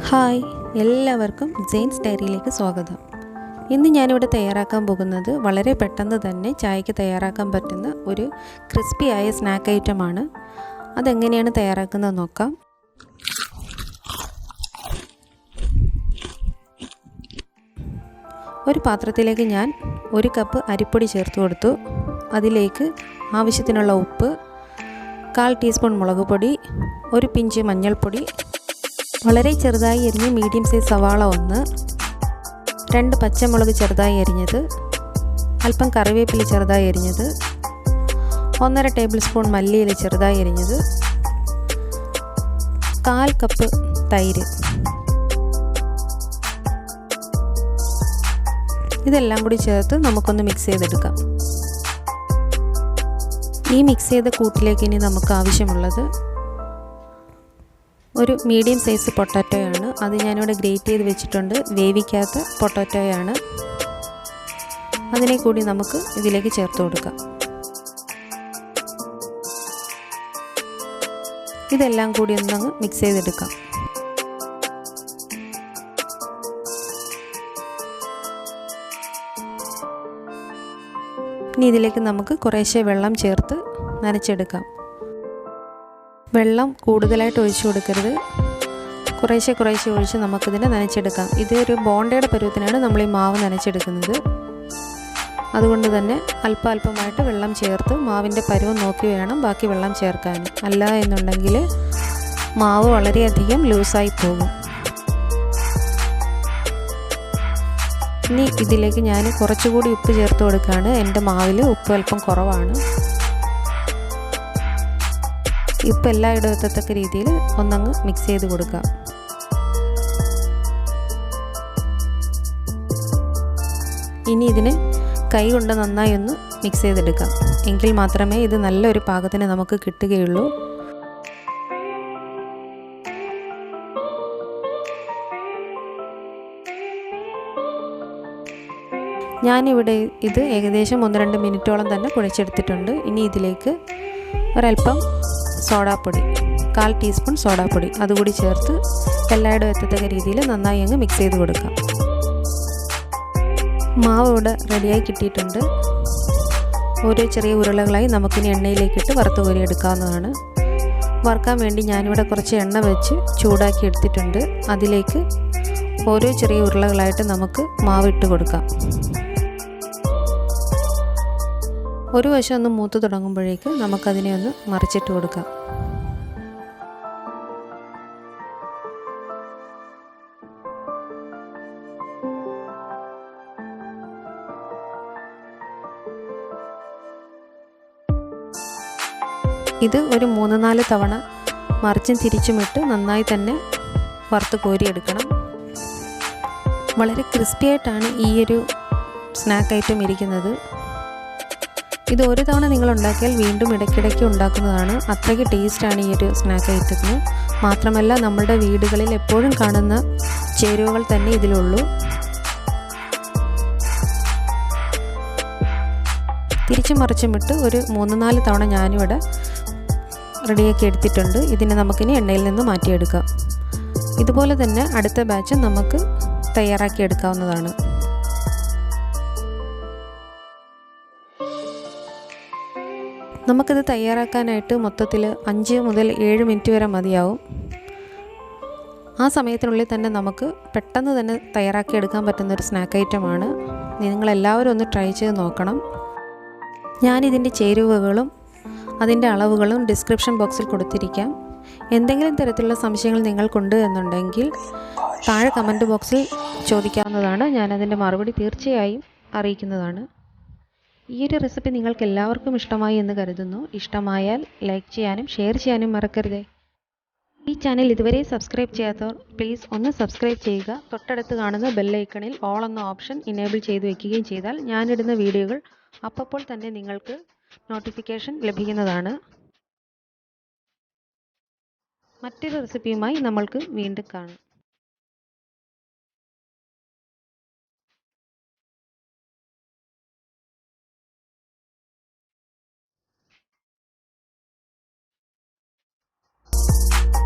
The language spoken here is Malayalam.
ഹായ്, എല്ലാവർക്കും സെയിൻസ് ഡയറിയിലേക്ക് സ്വാഗതം. ഇന്ന് ഞാനിവിടെ തയ്യാറാക്കാൻ പോകുന്നത് വളരെ പെട്ടെന്ന് തന്നെ ചായക്ക് തയ്യാറാക്കാൻ പറ്റുന്ന ഒരു ക്രിസ്പിയായ സ്നാക്ക് ഐറ്റമാണ്. അതെങ്ങനെയാണ് തയ്യാറാക്കുന്നത് നോക്കാം. ഒരു പാത്രത്തിലേക്ക് ഞാൻ 1 കപ്പ് അരിപ്പൊടി ചേർത്ത് കൊടുത്തു. അതിലേക്ക് ആവശ്യത്തിനുള്ള ഉപ്പ്, 1/4 ടീസ്പൂൺ മുളക് പൊടി, 1 പിഞ്ച് മഞ്ഞൾപ്പൊടി, വളരെ ചെറുതായി എരിഞ്ഞ് മീഡിയം സൈസ് സവാള 1, 2 പച്ചമുളക് ചെറുതായി എരിഞ്ഞത്, അല്പം കറിവേപ്പില ചെറുതായി എരിഞ്ഞത്, 1.5 ടേബിൾ സ്പൂൺ മല്ലിയില ചെറുതായി എരിഞ്ഞത്, 1/4 കപ്പ് തൈര്. ഇതെല്ലാം കൂടി ചേർത്ത് നമുക്കൊന്ന് മിക്സ് ചെയ്തെടുക്കാം. ഈ മിക്സ് ചെയ്ത കൂട്ടിലേക്ക് ഇനി നമുക്ക് ആവശ്യമുള്ളത് ഒരു മീഡിയം സൈസ് പൊട്ടാറ്റോയാണ്. അത് ഞാനിവിടെ ഗ്രേറ്റ് ചെയ്ത് വെച്ചിട്ടുണ്ട്. വേവിക്കാത്ത പൊട്ടാറ്റോയാണ്. അതിനെ കൂടി നമുക്ക് ഇതിലേക്ക് ചേർത്ത് കൊടുക്കാം. ഇതെല്ലാം കൂടി ഒന്നങ്ങ് മിക്സ് ചെയ്തെടുക്കാം. ഇനി ഇതിലേക്ക് നമുക്ക് കുറേശ്ശെ വെള്ളം ചേർത്ത് നനച്ചെടുക്കാം. വെള്ളം കൂടുതലായിട്ട് ഒഴിച്ചു കൊടുക്കരുത്. കുറേശ്ശെ ഒഴിച്ച് നമുക്കിതിനെ നനച്ചെടുക്കാം. ഇതൊരു ബോണ്ടയുടെ പരുവത്തിനാണ് നമ്മൾ ഈ മാവ് നനച്ചെടുക്കുന്നത്. അതുകൊണ്ട് തന്നെ അല്പമായിട്ട് വെള്ളം ചേർത്ത് മാവിൻ്റെ പരുവം നോക്കി വേണം ബാക്കി വെള്ളം ചേർക്കാൻ. അല്ല എന്നുണ്ടെങ്കിൽ മാവ് വളരെയധികം ലൂസായി പോകും. ഇനി ഇതിലേക്ക് ഞാൻ കുറച്ചുകൂടി ഉപ്പ് ചേർത്ത് കൊടുക്കുകയാണ്. എൻ്റെ മാവിൽ ഉപ്പ് അല്പം കുറവാണ്. ഉപ്പ് എല്ലായിടവും എത്തത്തക്ക രീതിയിൽ ഒന്നങ്ങ് മിക്സ് ചെയ്ത് കൊടുക്കാം. ഇനി ഇതിനെ കൈ കൊണ്ട് നന്നായി ഒന്ന് മിക്സ് ചെയ്തെടുക്കാം. എങ്കിൽ മാത്രമേ ഇത് നല്ലൊരു പാകത്തിന് നമുക്ക് കിട്ടുകയുള്ളൂ. ഞാനിവിടെ ഇത് ഏകദേശം 1-2 മിനിറ്റോളം തന്നെ കുഴച്ചെടുത്തിട്ടുണ്ട്. ഇനി ഇതിലേക്ക് ഒരല്പം സോഡാപ്പൊടി, 1/4 ടീസ്പൂൺ സോഡാപ്പൊടി അതുകൂടി ചേർത്ത് എല്ലായിടവും എത്തത്തക്ക രീതിയിൽ നന്നായി അങ്ങ് മിക്സ് ചെയ്ത് കൊടുക്കാം. മാവ് ഇവിടെ റെഡിയായി കിട്ടിയിട്ടുണ്ട്. ഓരോ ചെറിയ ഉരുളകളായി നമുക്കിനി എണ്ണയിലേക്കിട്ട് വറുത്ത് കോരി എടുക്കാവുന്നതാണ്. വറുക്കാൻ വേണ്ടി ഞാനിവിടെ കുറച്ച് എണ്ണ വെച്ച് ചൂടാക്കി എടുത്തിട്ടുണ്ട്. അതിലേക്ക് ഓരോ ചെറിയ ഉരുളകളായിട്ട് നമുക്ക് മാവ് ഇട്ട് കൊടുക്കാം. ഒരു വശം ഒന്ന് മൂത്ത് തുടങ്ങുമ്പോഴേക്ക് നമുക്കതിനെ ഒന്ന് മറിച്ചിട്ട് കൊടുക്കാം. ഇത് ഒരു 3-4 തവണ മറിച്ചും തിരിച്ചുമിട്ട് നന്നായി തന്നെ വറുത്ത് കോരിയെടുക്കണം. വളരെ ക്രിസ്പി ആയിട്ടാണ് ഈ ഒരു സ്നാക്ക് ഐറ്റം ഇരിക്കുന്നത്. ഇത് ഒരു തവണ നിങ്ങൾ ഉണ്ടാക്കിയാൽ വീണ്ടും ഇടയ്ക്കിടയ്ക്ക് ഉണ്ടാക്കുന്നതാണ്. അത്രയ്ക്ക് ടേസ്റ്റാണ് ഈ ഒരു സ്നാക്ക് ഐറ്റത്തിന്. മാത്രമല്ല നമ്മളുടെ വീടുകളിൽ എപ്പോഴും കാണുന്ന ചേരുവകൾ തന്നെ ഇതിലുള്ളൂ. തിരിച്ചും മറിച്ചുമിട്ട് ഒരു 3-4 തവണ ഞാനിവിടെ റെഡിയാക്കി എടുത്തിട്ടുണ്ട്. ഇതിനെ നമുക്കിനി എണ്ണയിൽ നിന്ന് മാറ്റിയെടുക്കാം. ഇതുപോലെ തന്നെ അടുത്ത ബാച്ച് നമുക്ക് തയ്യാറാക്കി എടുക്കാവുന്നതാണ്. നമുക്കിത് തയ്യാറാക്കാനായിട്ട് മൊത്തത്തിൽ 5 മുതൽ 7 മിനിറ്റ് വരെ മതിയാവും. ആ സമയത്തിനുള്ളിൽ തന്നെ നമുക്ക് പെട്ടെന്ന് തന്നെ തയ്യാറാക്കിയെടുക്കാൻ പറ്റുന്നൊരു സ്നാക്ക് ഐറ്റമാണ്. നിങ്ങളെല്ലാവരും ഒന്ന് ട്രൈ ചെയ്ത് നോക്കണം. ഞാനിതിൻ്റെ ചേരുവകളും അതിൻ്റെ അളവുകളും ഡിസ്ക്രിപ്ഷൻ ബോക്സിൽ കൊടുത്തിരിക്കാം. എന്തെങ്കിലും തരത്തിലുള്ള സംശയങ്ങൾ നിങ്ങൾക്കുണ്ട് എന്നുണ്ടെങ്കിൽ താഴെ കമൻറ്റ് ബോക്സിൽ ചോദിക്കാവുന്നതാണ്. ഞാനതിൻ്റെ മറുപടി തീർച്ചയായും അറിയിക്കുന്നതാണ്. ഈ ഒരു റെസിപ്പി നിങ്ങൾക്ക് എല്ലാവർക്കും ഇഷ്ടമായി എന്ന് കരുതുന്നു. ഇഷ്ടമായാൽ ലൈക്ക് ചെയ്യാനും ഷെയർ ചെയ്യാനും മറക്കരുതേ. ഈ ചാനൽ ഇതുവരെ സബ്സ്ക്രൈബ് ചെയ്യാത്തവർ പ്ലീസ് ഒന്ന് സബ്സ്ക്രൈബ് ചെയ്യുക. തൊട്ടടുത്ത് കാണുന്ന ബെല്ലൈക്കണിൽ ഓൾ എന്ന ഓപ്ഷൻ ഇനേബിൾ ചെയ്ത് വയ്ക്കുകയും ചെയ്താൽ ഞാനിടുന്ന വീഡിയോകൾ അപ്പോൾ തന്നെ നിങ്ങൾക്ക് നോട്ടിഫിക്കേഷൻ ലഭിക്കുന്നതാണ്. മറ്റൊരു റെസിപ്പിയുമായി നമ്മൾക്ക് വീണ്ടും കാണാം.